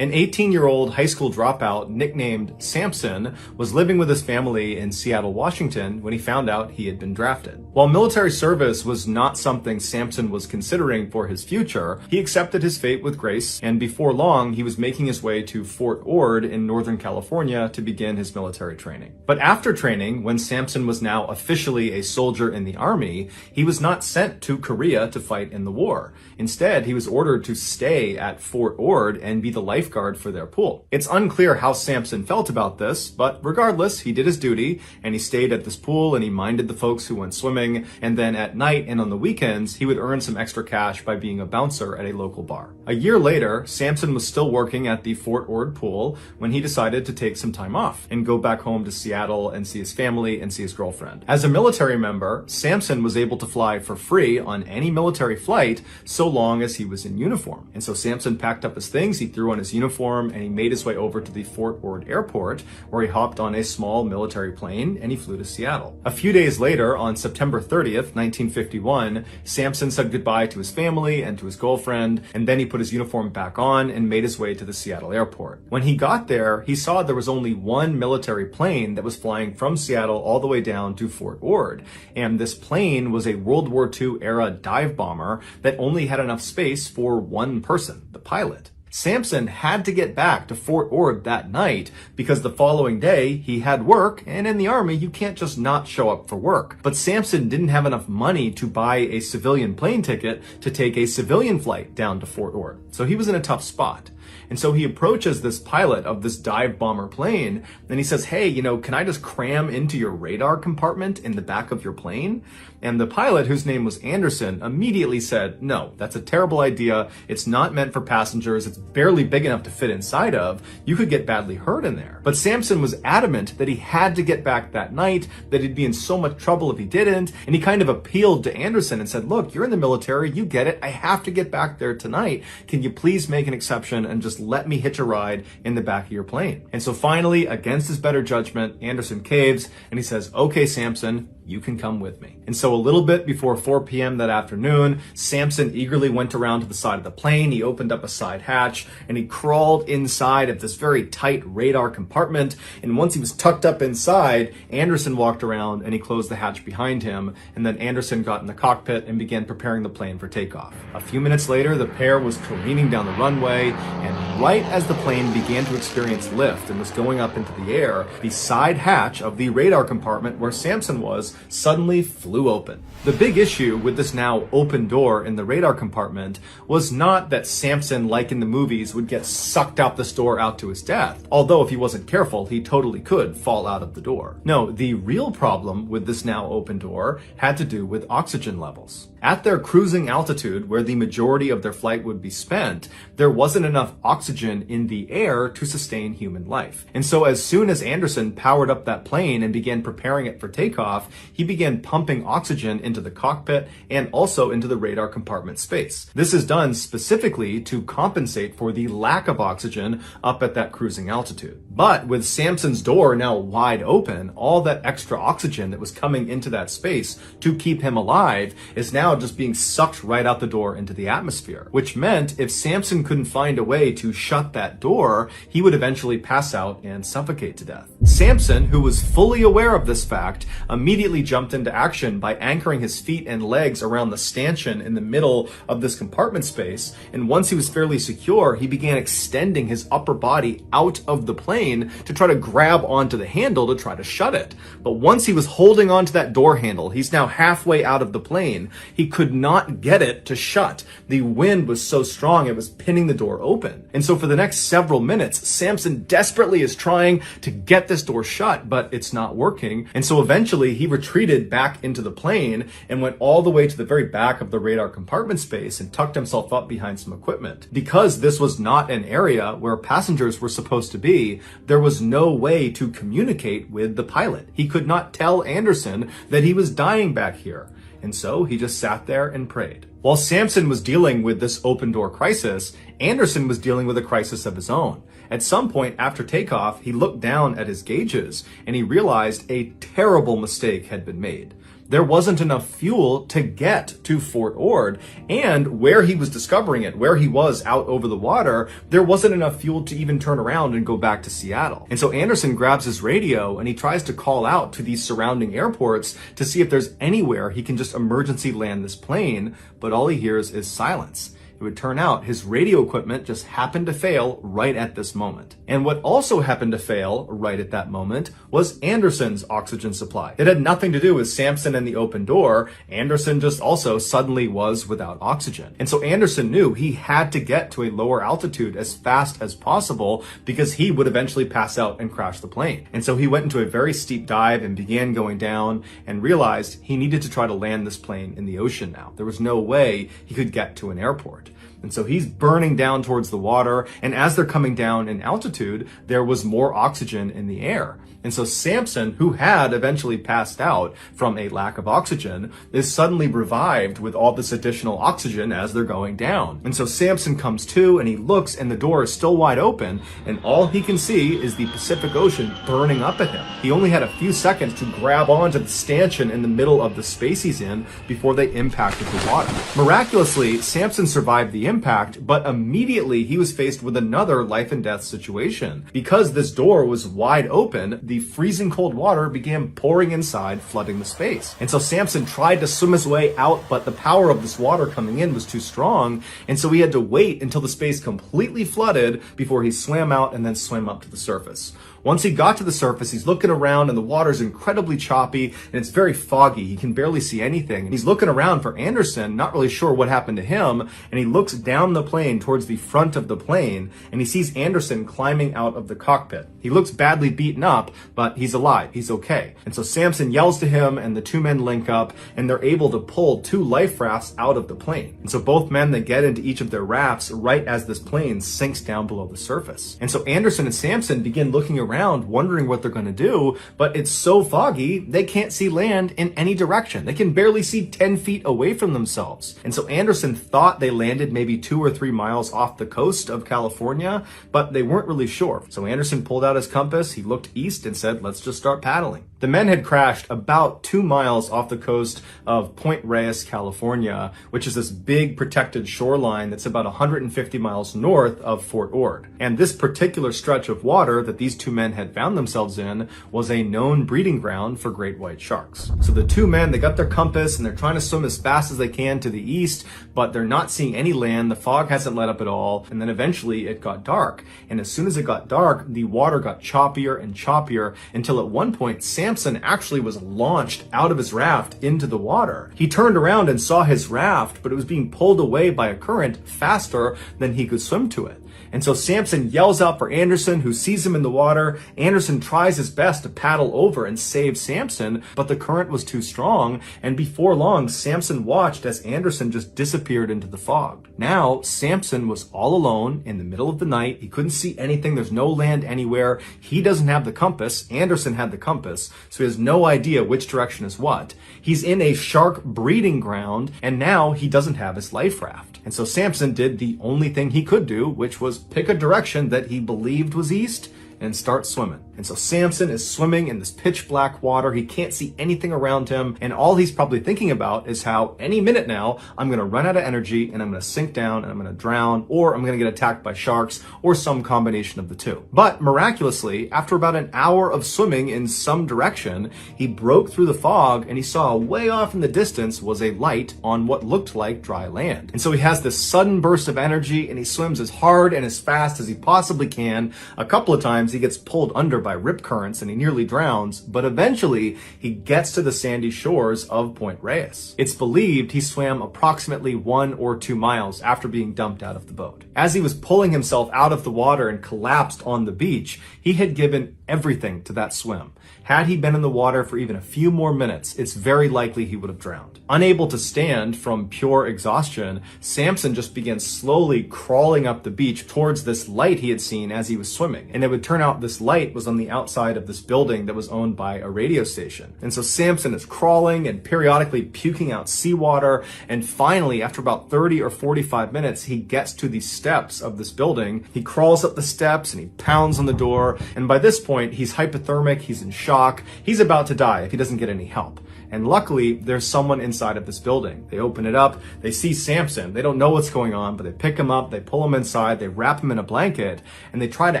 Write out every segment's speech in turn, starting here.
An 18-year-old high school dropout nicknamed Samson was living with his family in Seattle, Washington when he found out he had been drafted. While military service was not something Samson was considering for his future, he accepted his fate with grace, and before long he was making his way to Fort Ord in Northern California to begin his military training. But after training, when Samson was now officially a soldier in the army, he was not sent to Korea to fight in the war. Instead, he was ordered to stay at Fort Ord and be the lifeguard for their pool. It's unclear how Samson felt about this, but regardless, he did his duty and he stayed at this pool and he minded the folks who went swimming, and then at night and on the weekends, he would earn some extra cash by being a bouncer at a local bar. A year later, Samson was still working at the Fort Ord pool when he decided to take some time off and go back home to Seattle and see his family and see his girlfriend. As a military member, Samson was able to fly for free on any military flight so long as he was in uniform. And so Samson packed up his things, he threw on his uniform, and he made his way over to the Fort Ord airport, where he hopped on a small military plane and he flew to Seattle. A few days later, on September 30th, 1951, Samson said goodbye to his family and to his girlfriend, and then he put his uniform back on and made his way to the Seattle airport. When he got there, he saw there was only one military plane that was flying from Seattle all the way down to Fort Ord, and this plane was a World War II era dive bomber that only had enough space for one person, the pilot. Samson had to get back to Fort Ord that night because the following day he had work, and in the army you can't just not show up for work. But Samson didn't have enough money to buy a civilian plane ticket to take a civilian flight down to Fort Ord. So he was in a tough spot. And so he approaches this pilot of this dive bomber plane and he says, "Hey, can I just cram into your radar compartment in the back of your plane?" And the pilot, whose name was Anderson, immediately said, "No, that's a terrible idea. It's not meant for passengers. It's barely big enough to fit inside of. You could get badly hurt in there." But Samson was adamant that he had to get back that night, that he'd be in so much trouble if he didn't. And he kind of appealed to Anderson and said, "Look, you're in the military. You get it. I have to get back there tonight. Can you please make an exception and just let me hitch a ride in the back of your plane?" And so finally, against his better judgment, Anderson caves and he says, "Okay, Samson, you can come with me." And so a little bit before 4 p.m. that afternoon, Samson eagerly went around to the side of the plane. He opened up a side hatch and he crawled inside of this very tight radar compartment. And once he was tucked up inside, Anderson walked around and he closed the hatch behind him. And then Anderson got in the cockpit and began preparing the plane for takeoff. A few minutes later, the pair was careening down the runway, and right as the plane began to experience lift and was going up into the air, the side hatch of the radar compartment where Samson was suddenly flew open. The big issue with this now open door in the radar compartment was not that Samson, like in the movies, would get sucked out this door out to his death, although if he wasn't careful, he totally could fall out of the door. No, the real problem with this now open door had to do with oxygen levels. At their cruising altitude, where the majority of their flight would be spent, there wasn't enough oxygen in the air to sustain human life. And so as soon as Anderson powered up that plane and began preparing it for takeoff, he began pumping oxygen into the cockpit and also into the radar compartment space. This is done specifically to compensate for the lack of oxygen up at that cruising altitude. But with Samson's door now wide open, all that extra oxygen that was coming into that space to keep him alive is now just being sucked right out the door into the atmosphere, which meant if Samson couldn't find a way to shut that door, he would eventually pass out and suffocate to death. Samson, who was fully aware of this fact, immediately jumped into action by anchoring his feet and legs around the stanchion in the middle of this compartment space, and once he was fairly secure, he began extending his upper body out of the plane to try to grab onto the handle to try to shut it. But once he was holding onto that door handle, he's now halfway out of the plane, he could not get it to shut. The wind was so strong it was pinning the door open. And so for the next several minutes, Samson desperately is trying to get this door shut, but it's not working. And so eventually he retreated back into the plane and went all the way to the very back of the radar compartment space and tucked himself up behind some equipment. Because this was not an area where passengers were supposed to be, there was no way to communicate with the pilot. He could not tell Anderson that he was dying back here. And so he just sat there and prayed. While Samson was dealing with this open door crisis, Anderson was dealing with a crisis of his own. At some point after takeoff, he looked down at his gauges and he realized a terrible mistake had been made. there wasn't enough fuel to get to Fort Ord. And where he was discovering it, where he was out over the water, there wasn't enough fuel to even turn around and go back to Seattle. And so Anderson grabs his radio and he tries to call out to these surrounding airports to see if there's anywhere he can just emergency land this plane, but all he hears is silence. It would turn out his radio equipment just happened to fail right at this moment. And what also happened to fail right at that moment was Anderson's oxygen supply. It had nothing to do with Sampson and the open door. Anderson just also suddenly was without oxygen. And so Anderson knew he had to get to a lower altitude as fast as possible because he would eventually pass out and crash the plane. And so he went into a very steep dive and began going down and realized he needed to try to land this plane in the ocean now. There was no way he could get to an airport. And so he's burning down towards the water, and as they're coming down in altitude, there was more oxygen in the air. And so Sampson, who had eventually passed out from a lack of oxygen, is suddenly revived with all this additional oxygen as they're going down. And so Sampson comes to, and he looks, and the door is still wide open, and all he can see is the Pacific Ocean burning up at him. He only had a few seconds to grab onto the stanchion in the middle of the space he's in before they impacted the water. Miraculously, Sampson survived the impact, but immediately he was faced with another life and death situation. Because this door was wide open, the freezing cold water began pouring inside, flooding the space. And so Sampson tried to swim his way out, but the power of this water coming in was too strong, and so he had to wait until the space completely flooded before he swam out and then swam up to the surface. Once he got to the surface, he's looking around and the water's incredibly choppy and it's very foggy. He can barely see anything. And he's looking around for Anderson, not really sure what happened to him, and he looks down the plane towards the front of the plane and he sees Anderson climbing out of the cockpit. He looks badly beaten up, but he's alive. He's okay. And so Sampson yells to him and the two men link up and they're able to pull two life rafts out of the plane. And so both men, they get into each of their rafts right as this plane sinks down below the surface. And so Anderson and Sampson begin looking around wondering what they're going to do, but it's so foggy they can't see land in any direction. They can barely see 10 feet away from themselves. And so Anderson thought they landed maybe 2 or 3 miles off the coast of California, but they weren't really sure. So Anderson pulled out his compass, he looked east and said, let's just start paddling. The men had crashed about 2 miles off the coast of Point Reyes, California, which is this big protected shoreline that's about 150 miles north of Fort Ord. And this particular stretch of water that these two men had found themselves in was a known breeding ground for great white sharks. So the two men, they got their compass and they're trying to swim as fast as they can to the east, but they're not seeing any land. The fog hasn't let up at all. And then eventually it got dark. And as soon as it got dark, the water got choppier and choppier until at one point, Sampson actually was launched out of his raft into the water. He turned around and saw his raft, but it was being pulled away by a current faster than he could swim to it. And so Sampson yells out for Anderson, who sees him in the water. Anderson tries his best to paddle over and save Sampson, but the current was too strong. And before long, Sampson watched as Anderson just disappeared into the fog. Now, Sampson was all alone in the middle of the night. He couldn't see anything. There's no land anywhere. He doesn't have the compass. Anderson had the compass, so he has no idea which direction is what. He's in a shark breeding ground, and now he doesn't have his life raft. And so Sampson did the only thing he could do, which was pick a direction that he believed was east and start swimming. And so Sampson is swimming in this pitch black water. He can't see anything around him. And all he's probably thinking about is how any minute now, I'm going to run out of energy and I'm going to sink down and I'm going to drown, or I'm going to get attacked by sharks, or some combination of the two. But miraculously, after about an hour of swimming in some direction, he broke through the fog and he saw way off in the distance was a light on what looked like dry land. And so he has this sudden burst of energy and he swims as hard and as fast as he possibly can. A couple of times he gets pulled under by rip currents and he nearly drowns, but eventually he gets to the sandy shores of Point Reyes. It's believed he swam approximately 1 or 2 miles after being dumped out of the boat. As he was pulling himself out of the water and collapsed on the beach, he had given everything to that swim. Had he been in the water for even a few more minutes, it's very likely he would have drowned. Unable to stand from pure exhaustion, Sampson just began slowly crawling up the beach towards this light he had seen as he was swimming. And it would turn out this light was on the outside of this building that was owned by a radio station. And so Sampson is crawling and periodically puking out seawater. And finally, after about 30 or 45 minutes, he gets to the steps of this building. He crawls up the steps and he pounds on the door. And by this point, he's hypothermic, he's in shock. He's about to die if he doesn't get any help. And luckily, there's someone inside of this building. They open it up, they see Samson. They don't know what's going on, but they pick him up, they pull him inside, they wrap him in a blanket, and they try to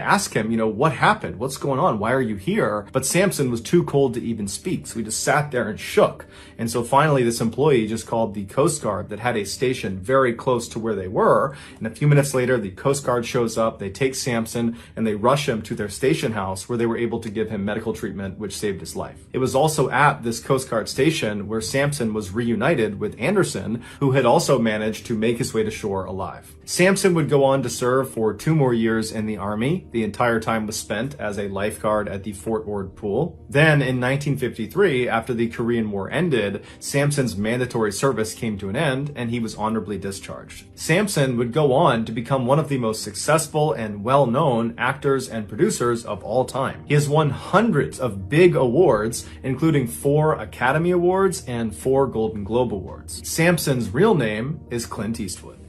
ask him, what happened? What's going on? Why are you here? But Samson was too cold to even speak, so he just sat there and shook. And so finally, this employee just called the Coast Guard that had a station very close to where they were. And a few minutes later, the Coast Guard shows up, they take Samson, and they rush him to their station house where they were able to give him medical treatment, which saved his life. It was also at this Coast Guard station where Samson was reunited with Anderson, who had also managed to make his way to shore alive. Samson would go on to serve for 2 more years in the Army. The entire time was spent as a lifeguard at the Fort Ord Pool. Then in 1953, after the Korean War ended, Samson's mandatory service came to an end and he was honorably discharged. Samson would go on to become one of the most successful and well-known actors and producers of all time. He has won hundreds of big awards, including 4 Academy Awards and 4 Golden Globe Awards. Samson's real name is Clint Eastwood.